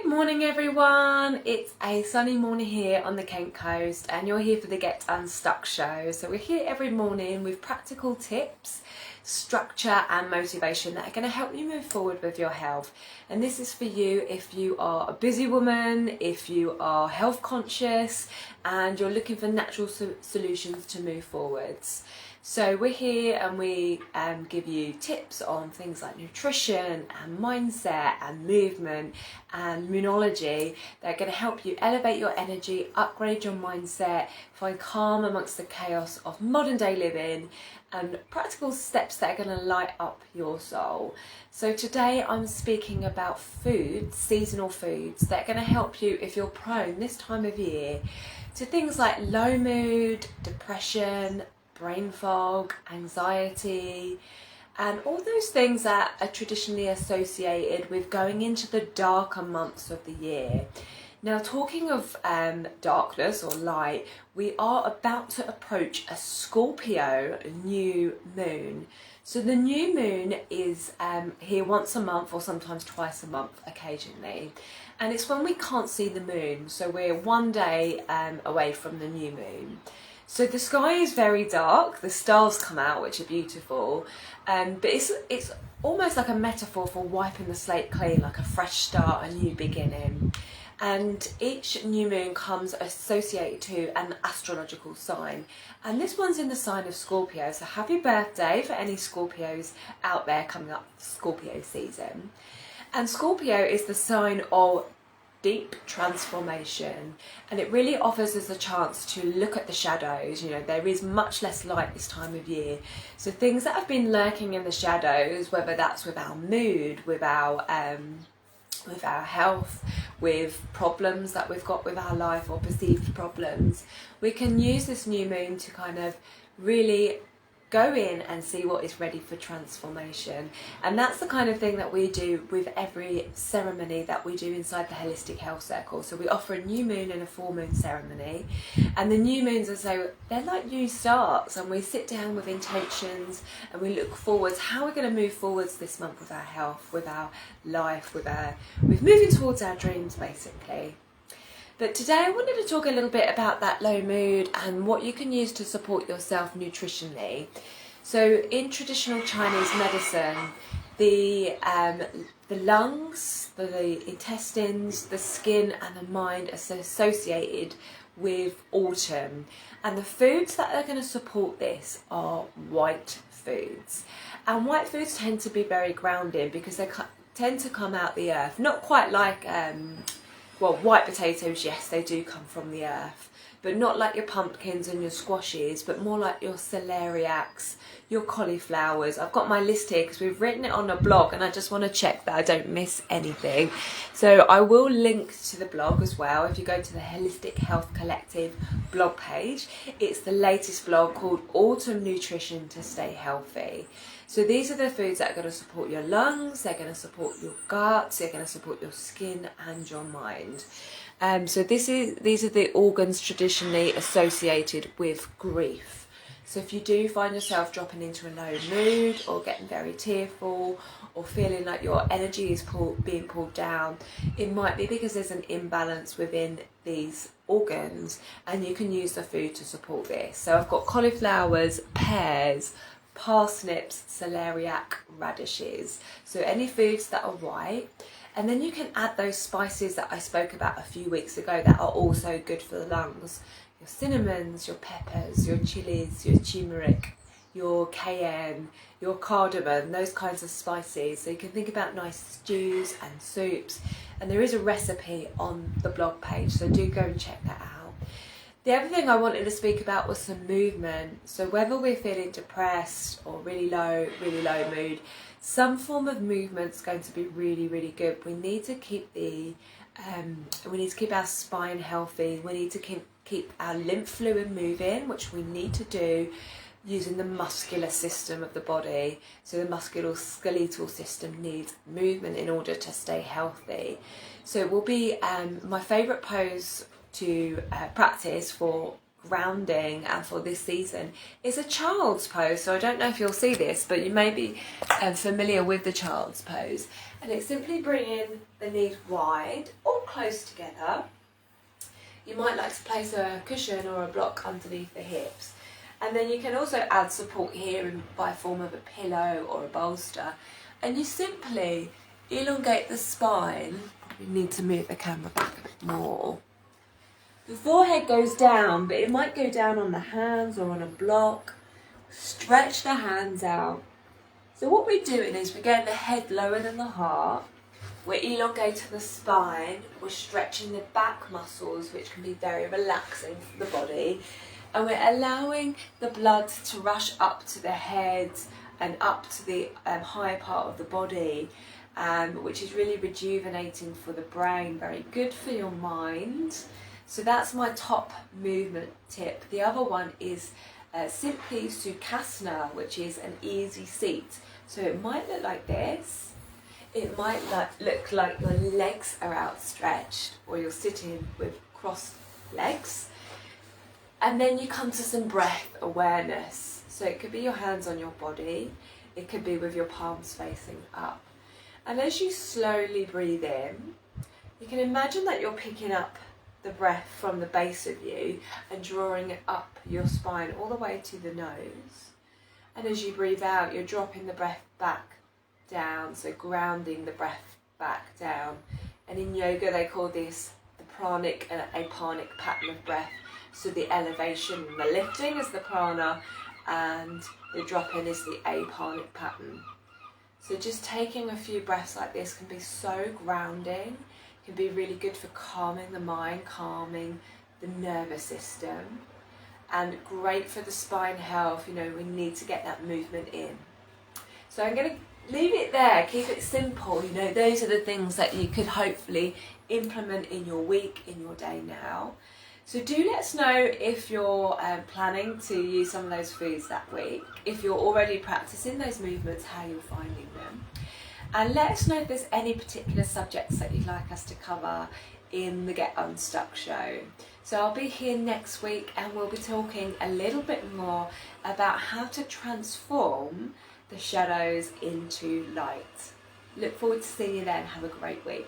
Morning everyone, it's a sunny morning here on the Kent coast and you're here for the Get Unstuck Show. So we're here every morning with practical tips, structure and motivation that are going to help you move forward with your health. And this is for you if you are a busy woman, if you are health conscious and you're looking for natural solutions to move forwards. So we're here and we give you tips on things like nutrition and mindset and movement and moonology that are going to help you elevate your energy, upgrade your mindset, find calm amongst the chaos of modern day living and practical steps that are going to light up your soul. So today I'm speaking about foods, seasonal foods that are going to help you if you're prone this time of year to things like low mood, depression, brain fog, anxiety, and all those things that are traditionally associated with going into the darker months of the year. Now, talking of darkness or light, we are about to approach a Scorpio new moon. So the new moon is here once a month or sometimes twice a month occasionally. And it's when we can't see the moon. So we're one day away from the new moon. So the sky is very dark, the stars come out, which are beautiful, but it's almost like a metaphor for wiping the slate clean, like a fresh start, a new beginning. And each new moon comes associated to an astrological sign. And this one's in the sign of Scorpio, so happy birthday for any Scorpios out there coming up Scorpio season. And Scorpio is the sign of deep transformation, and it really offers us a chance to look at the shadows. You know, there is much less light this time of year, so things that have been lurking in the shadows, whether that's with our mood, with our health, with problems that we've got with our life or perceived problems, we can use this new moon to kind of really go in and see what is ready for transformation. And that's the kind of thing that we do with every ceremony that we do inside the Holistic Health Circle. So we offer a new moon and a full moon ceremony, and the new moons are they're like new starts, and we sit down with intentions and we look forwards how we're going to move forwards this month with our health, with our life, with moving towards our dreams basically. But today I wanted to talk a little bit about that low mood and what you can use to support yourself nutritionally. So in traditional Chinese medicine, the lungs, the intestines, the skin and the mind are associated with autumn. And the foods that are going to support this are white foods. And white foods tend to be very grounding because they tend to come out the earth. Not quite like well, white potatoes, yes, they do come from the earth, but not like your pumpkins and your squashes, but more like your celeriacs, your cauliflowers. I've got my list here because we've written it on a blog and I just want to check that I don't miss anything. So I will link to the blog as well. If you go to the Holistic Health Collective blog page, it's the latest blog called Autumn Nutrition to Stay Healthy. So these are the foods that are going to support your lungs, they're going to support your guts, they're going to support your skin and your mind. So these are the organs traditionally associated with grief. So if you do find yourself dropping into a low mood or getting very tearful or feeling like your energy is being pulled down, it might be because there's an imbalance within these organs, and you can use the food to support this. So I've got cauliflowers, pears, parsnips, celeriac, radishes. So any foods that are white. And then you can add those spices that I spoke about a few weeks ago that are also good for the lungs. Your cinnamons, your peppers, your chilies, your turmeric, your cayenne, your cardamom, those kinds of spices. So you can think about nice stews and soups. And there is a recipe on the blog page, so do go and check that out. The other thing I wanted to speak about was some movement. So whether we're feeling depressed or really low mood, some form of movement is going to be really, really good. We need to keep our spine healthy. We need to keep our lymph fluid moving, which we need to do using the muscular system of the body. So the musculoskeletal system needs movement in order to stay healthy. So it will be my favourite pose to practice for grounding and for this season is a child's pose. So I don't know if you'll see this, but you may be familiar with the child's pose, and it's simply bringing the knees wide or close together. You might like to place a cushion or a block underneath the hips. And then you can also add support here by form of a pillow or a bolster. And you simply elongate the spine. Probably need to move the camera back a bit more. The forehead goes down, but it might go down on the hands or on a block. Stretch the hands out. So what we're doing is we're getting the head lower than the heart. We're elongating the spine. We're stretching the back muscles, which can be very relaxing for the body. And we're allowing the blood to rush up to the head and up to the higher part of the body, which is really rejuvenating for the brain, very good for your mind. So that's my top movement tip. The other one is simply Sukhasana, which is an easy seat. So it might look like this. It might look like your legs are outstretched, or you're sitting with crossed legs. And then you come to some breath awareness. So it could be your hands on your body. It could be with your palms facing up. And as you slowly breathe in, you can imagine that you're picking up the breath from the base of you and drawing it up your spine all the way to the nose. And as you breathe out, you're dropping the breath back down, so grounding the breath back down. And in yoga they call this the pranic and apanic pattern of breath. So the elevation and the lifting is the prana, and the drop-in is the apanic pattern. So just taking a few breaths like this can be so grounding, can be really good for calming the mind, calming the nervous system, and great for the spine health. You know, we need to get that movement in. So I'm going to leave it there, keep it simple. You know, those are the things that you could hopefully implement in your week, in your day now. So do let us know if you're planning to use some of those foods that week, if you're already practicing those movements, how you're finding them. And let us know if there's any particular subjects that you'd like us to cover in the Get Unstuck show. So I'll be here next week and we'll be talking a little bit more about how to transform the shadows into light. Look forward to seeing you then. Have a great week.